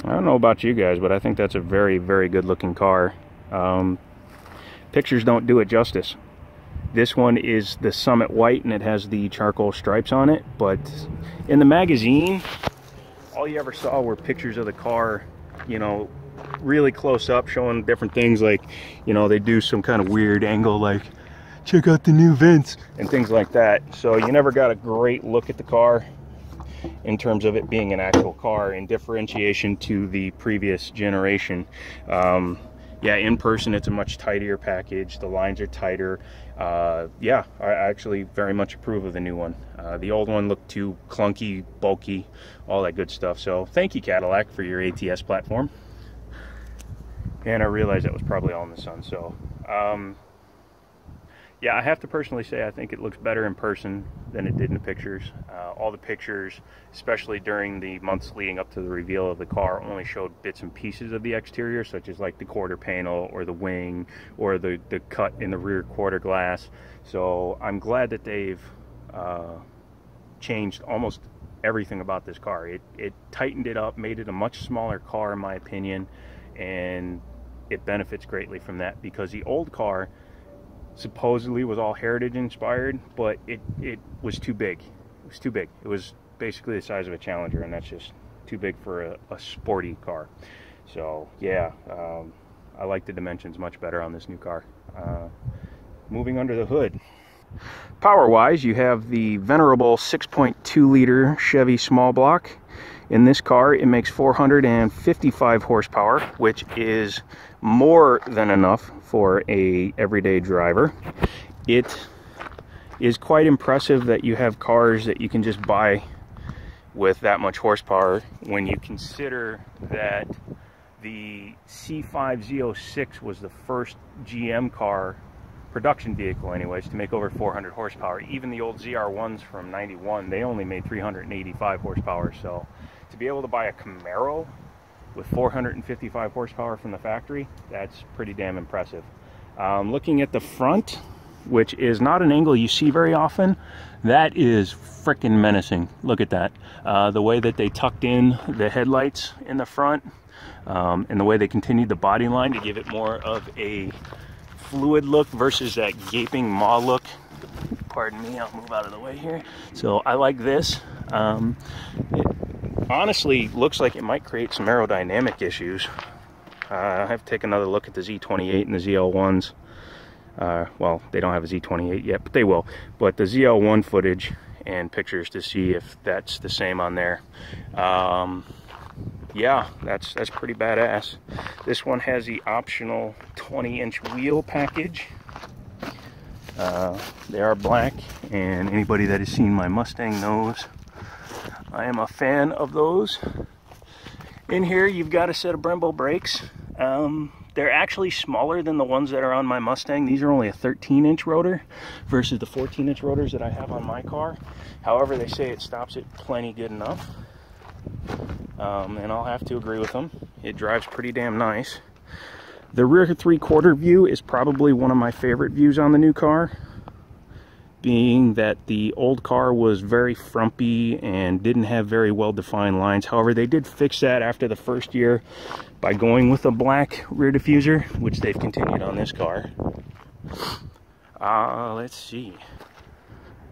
I don't know about you guys, but I think that's a very, very good looking car. Pictures don't do it justice. This one is the Summit White and it has the charcoal stripes on it, but in the magazine, all you ever saw were pictures of the car, you know, really close up, showing different things, like, you know, they do some kind of weird angle, like, check out the new vents and things like that. So you never got a great look at the car in terms of it being an actual car in differentiation to the previous generation. Yeah, in person it's a much tidier package. The lines are tighter. Yeah, I actually very much approve of the new one. The old one looked too clunky, bulky, all that good stuff. So thank you, Cadillac, for your ATS platform. And I realized that was probably all in the sun. So yeah, I have to personally say I think it looks better in person than it did in the pictures. All the pictures, especially during the months leading up to the reveal of the car, only showed bits and pieces of the exterior, such as like the quarter panel or the wing or the cut in the rear quarter glass. So I'm glad that they've changed almost everything about this car. It tightened it up, made it a much smaller car in my opinion, and it benefits greatly from that, because the old car supposedly was all Heritage inspired, but it was too big. It was too big. It was basically the size of a Challenger, and that's just too big for a sporty car. So yeah, I like the dimensions much better on this new car. Moving under the hood, power wise, you have the venerable 6.2 liter Chevy small block. In this car, it makes 455 horsepower, which is more than enough for a everyday driver. It is quite impressive that you have cars that you can just buy with that much horsepower, when you consider that the C5 Z06 was the first GM car, production vehicle anyways, to make over 400 horsepower. Even the old ZR1s from 91, they only made 385 horsepower. So to be able to buy a Camaro with 455 horsepower from the factory, that's pretty damn impressive. Looking at the front, which is not an angle you see very often, that is freaking menacing. Look at that. The way that they tucked in the headlights in the front, and the way they continued the body line to give it more of a fluid look versus that gaping maw look. Pardon me, I'll move out of the way here. So I like this. It honestly looks like it might create some aerodynamic issues. I have to take another look at the Z28 and the ZL1s. Well, they don't have a Z28 yet, but they will. But the ZL1 footage and pictures to see if that's the same on there. Yeah, that's pretty badass. This one has the optional 20-inch wheel package. They are black, and anybody that has seen my Mustang knows I am a fan of those. In here, you've got a set of Brembo brakes. They're actually smaller than the ones that are on my Mustang. These are only a 13-inch rotor versus the 14-inch rotors that I have on my car. However, they say it stops it plenty good enough. And I'll have to agree with them. It drives pretty damn nice. The rear three-quarter view is probably one of my favorite views on the new car, being that the old car was very frumpy and didn't have very well-defined lines. However, they did fix that after the first year by going with a black rear diffuser, which they've continued on this car. Let's see.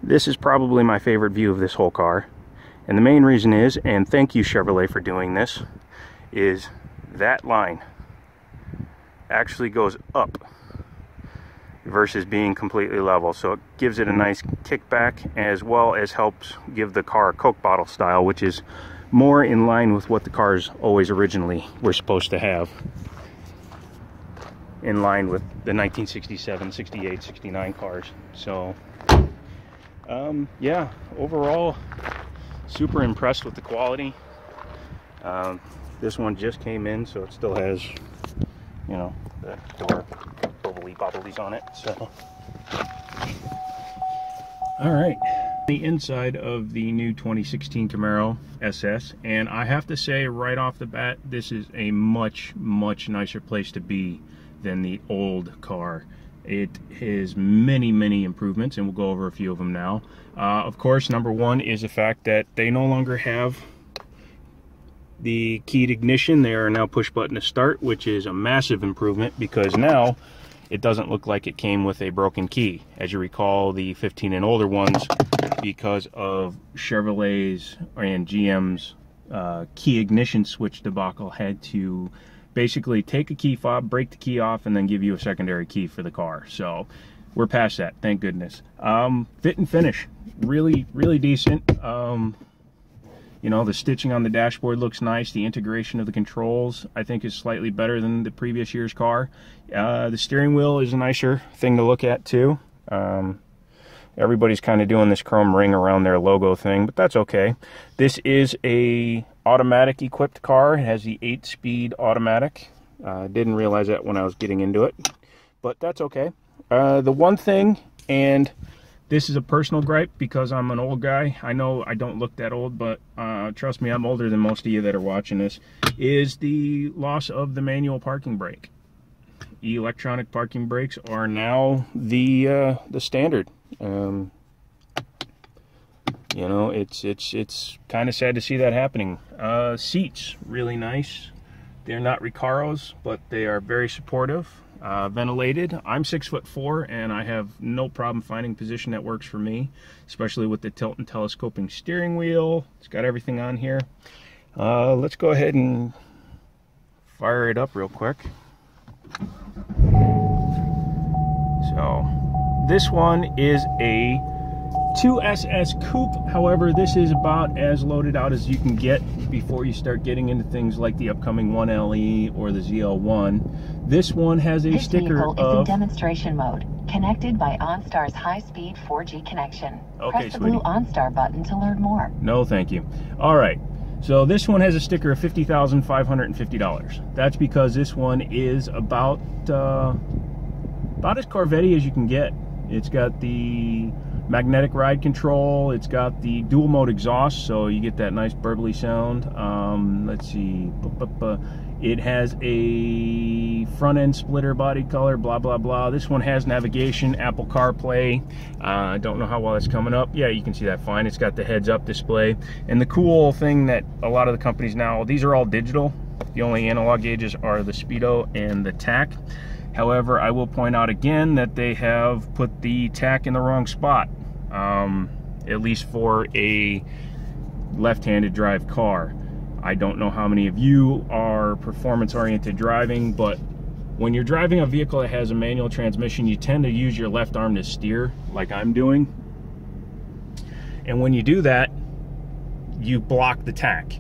This is probably my favorite view of this whole car. And the main reason is, and thank you Chevrolet for doing this, is that line actually goes up versus being completely level. So it gives it a nice kickback, as well as helps give the car a Coke bottle style, which is more in line with what the cars always originally were supposed to have. In line with the 1967, 68, 69 cars. So, yeah, overall, super impressed with the quality. This one just came in, so it still has, you know, the door bobblies on it. So, all right, the inside of the new 2016 Camaro SS, and I have to say right off the bat, this is a much nicer place to be than the old car. It has many improvements, and we'll go over a few of them now. Of course, number one is the fact that they no longer have the keyed ignition. They are now push button to start, which is a massive improvement because now it doesn't look like it came with a broken key. As you recall, the 15 and older ones, because of Chevrolet's and GM's key ignition switch debacle, had to basically take a key fob, break the key off, and then give you a secondary key for the car. So we're past that, thank goodness. Fit and finish, really decent. You know, the stitching on the dashboard looks nice. The integration of the controls, I think, is slightly better than the previous year's car. The steering wheel is a nicer thing to look at too. Everybody's kind of doing this chrome ring around their logo thing, but that's okay. This is a automatic equipped car. It has the 8-speed automatic. Didn't realize that when I was getting into it, but that's okay. The one thing, and this is a personal gripe because I'm an old guy. I know I don't look that old, but trust me, I'm older than most of you that are watching this, is the loss of the manual parking brake. Electronic parking brakes are now the standard. You know, it's kind of sad to see that happening. Seats, really nice. They're not Recaros, but they are very supportive. Ventilated. I'm 6'4", and I have no problem finding position that works for me, especially with the tilt and telescoping steering wheel. It's got everything on here. Let's go ahead and fire it up real quick. So this one is a 2SS Coupe. However, this is about as loaded out as you can get before you start getting into things like the upcoming 1LE or the ZL1. This one has a sticker of... This vehicle is in demonstration mode, connected by OnStar's high-speed 4G connection. Okay, press the blue OnStar button to learn more. No, thank you. All right, so this one has a sticker of $50,550. That's because this one is about as Corvette-y as you can get. It's got the magnetic ride control, it's got the dual mode exhaust, so you get that nice burbly sound. Let's see, it has a front end splitter body color, blah blah blah. This one has navigation, Apple CarPlay. I don't know how well it's coming up. Yeah, you can see that fine. It's got the heads up display, and the cool thing that a lot of the companies now, these are all digital. The only analog gauges are the speedo and the tach. However, I will point out again that they have put the tach in the wrong spot, at least for a left-handed drive car. I don't know how many of you are performance-oriented driving, but when you're driving a vehicle that has a manual transmission, you tend to use your left arm to steer, like I'm doing. And when you do that, you block the tach.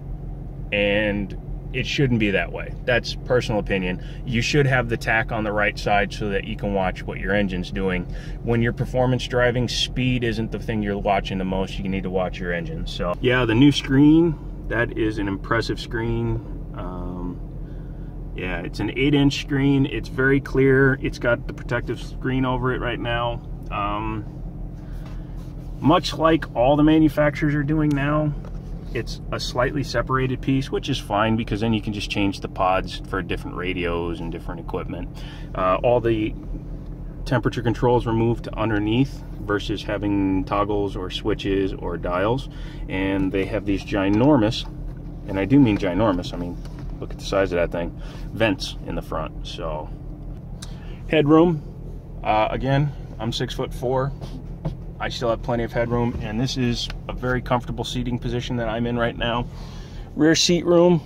And it shouldn't be that way. That's personal opinion. You should have the tach on the right side so that you can watch what your engine's doing. When you're performance driving, speed isn't the thing you're watching the most. You need to watch your engine. So yeah, the new screen, that is an impressive screen. Yeah, it's an 8-inch screen. It's very clear. It's got the protective screen over it right now. Much like all the manufacturers are doing now, it's a slightly separated piece, which is fine because then you can just change the pods for different radios and different equipment. All the temperature controls were moved to underneath versus having toggles or switches or dials. And they have these ginormous, and I do mean ginormous, I mean, look at the size of that thing, vents in the front. So, headroom, again, I'm 6'4". I still have plenty of headroom, and this is a very comfortable seating position that I'm in right now. Rear seat room,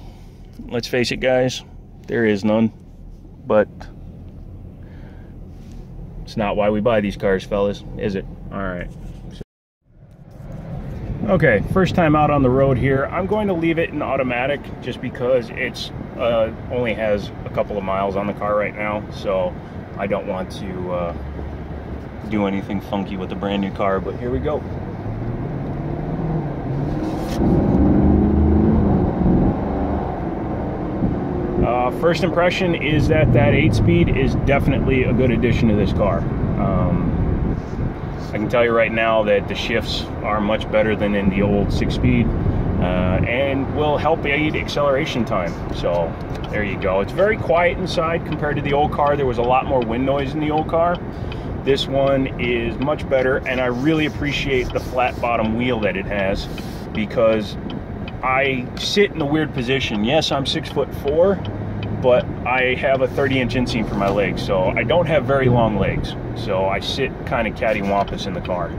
let's face it guys, there is none, but it's not why we buy these cars, fellas, is it? All right. Okay, first time out on the road here. I'm going to leave it in automatic just because it's only has a couple of miles on the car right now, so I don't want to do anything funky with the brand new car, but here we go. First impression is that 8-speed is definitely a good addition to this car. I can tell you right now that the shifts are much better than in the old 6-speed, and will help aid acceleration time. So there you go. It's very quiet inside compared to the old car. There was a lot more wind noise in the old car. This one is much better, and I really appreciate the flat bottom wheel that it has, because I sit in a weird position. Yes, I'm 6'4", but I have a 30-inch inseam for my legs, so I don't have very long legs. So I sit kind of cattywampus in the car.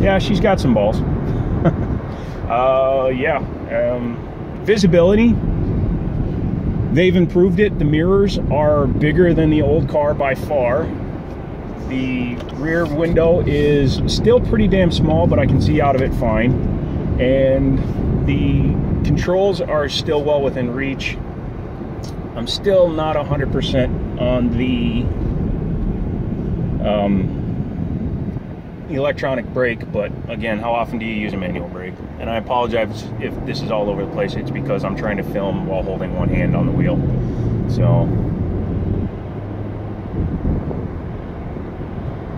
Yeah, she's got some balls. Visibility, they've improved it. The mirrors are bigger than the old car by far. The rear window is still pretty damn small, but I can see out of it fine. And the controls are still well within reach. I'm still not 100% on the electronic brake, but again, how often do you use a manual brake? And I apologize if this is all over the place. It's because I'm trying to film while holding one hand on the wheel. So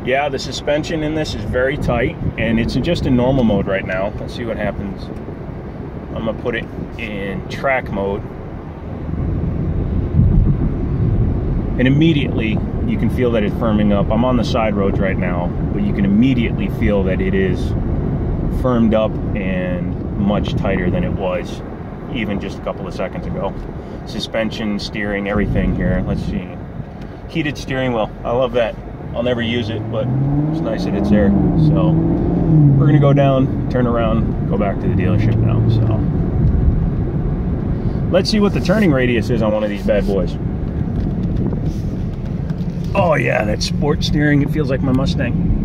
yeah, the suspension in this is very tight, and it's just in normal mode right now. Let's see what happens. I'm gonna put it in track mode, and immediately you can feel that it's firming up. I'm on the side roads right now, but you can immediately feel that it is firmed up and much tighter than it was even just a couple of seconds ago. Suspension, steering, everything here. Let's see. Heated steering wheel. I love that. I'll never use it, but it's nice that it's there. So we're gonna go down, turn around, go back to the dealership now. So let's see what the turning radius is on one of these bad boys. Oh yeah, that sport steering, it feels like my Mustang.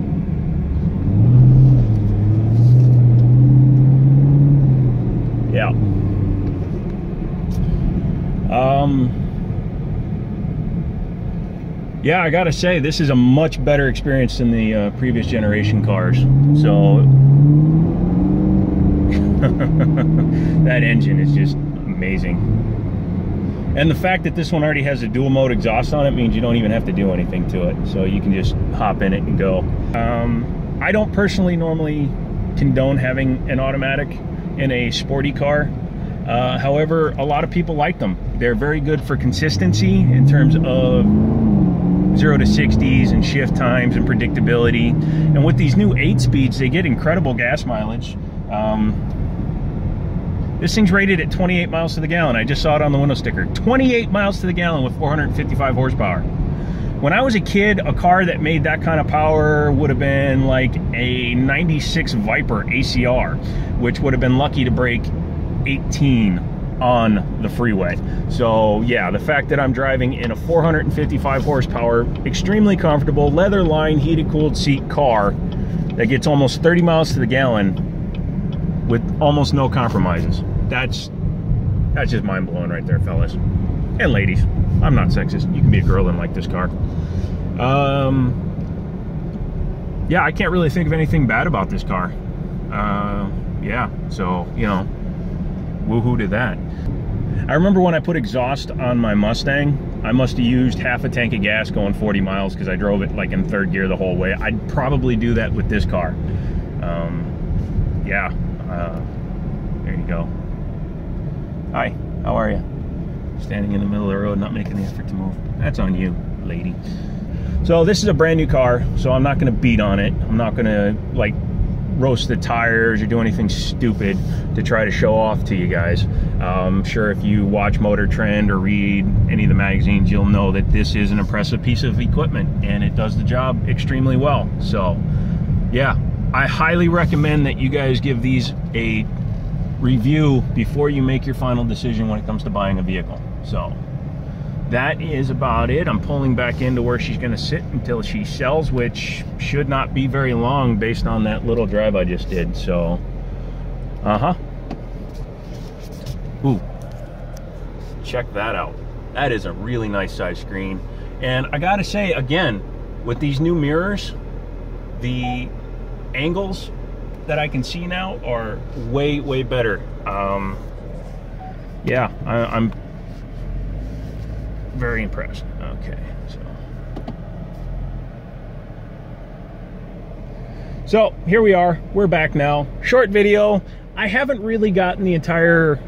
Yeah. Yeah, I gotta say, this is a much better experience than the previous generation cars. So that engine is just amazing. And the fact that this one already has a dual mode exhaust on it means you don't even have to do anything to it. So you can just hop in it and go. I don't personally normally condone having an automatic in a sporty car. However, a lot of people like them. They're very good for consistency in terms of 0 to 60s and shift times and predictability. And with these new 8 speeds, they get incredible gas mileage. This thing's rated at 28 miles to the gallon. I just saw it on the window sticker. 28 miles to the gallon with 455 horsepower. When I was a kid, a car that made that kind of power would have been like a 96 Viper ACR, which would have been lucky to break 18 on the freeway. So yeah, the fact that I'm driving in a 455 horsepower, extremely comfortable, leather lined, heated cooled seat car that gets almost 30 miles to the gallon with almost no compromises. That's just mind blowing right there, fellas and ladies. I'm not sexist. You can be a girl and like this car. Yeah, I can't really think of anything bad about this car. Yeah, so, you know, woohoo to that. I remember when I put exhaust on my Mustang, I must have used half a tank of gas going 40 miles because I drove it like in third gear the whole way. I'd probably do that with this car. Yeah, there you go. Hi, how are you? Standing in the middle of the road, not making the effort to move. That's on you, lady. So this is a brand new car, so I'm not gonna beat on it. I'm not gonna like roast the tires or do anything stupid to try to show off to you guys. I'm sure if you watch Motor Trend or read any of the magazines, you'll know that this is an impressive piece of equipment and it does the job extremely well. So yeah, I highly recommend that you guys give these a review before you make your final decision when it comes to buying a vehicle. So that is about it. I'm pulling back into where she's going to sit until she sells, which should not be very long based on that little drive I just did. So ooh, check that out. That is a really nice size screen. And I gotta say, again, with these new mirrors, the angles that I can see now are way better. Yeah, I'm very impressed. Okay, so here we are. We're back now. Short video. I haven't really gotten the entire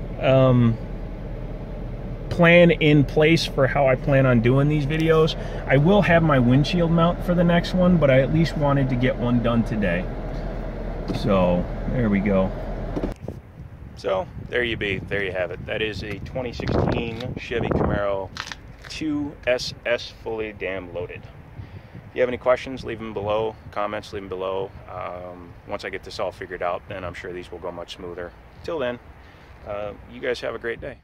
plan in place for how I plan on doing these videos. I will have my windshield mount for the next one, but I at least wanted to get one done today. So there we go. So there you have it. That is a 2016 Chevy Camaro 2SS fully damn loaded. If you have any questions, leave them below. Comments, leave them below. Once I get this all figured out, then I'm sure these will go much smoother. Till then, you guys have a great day.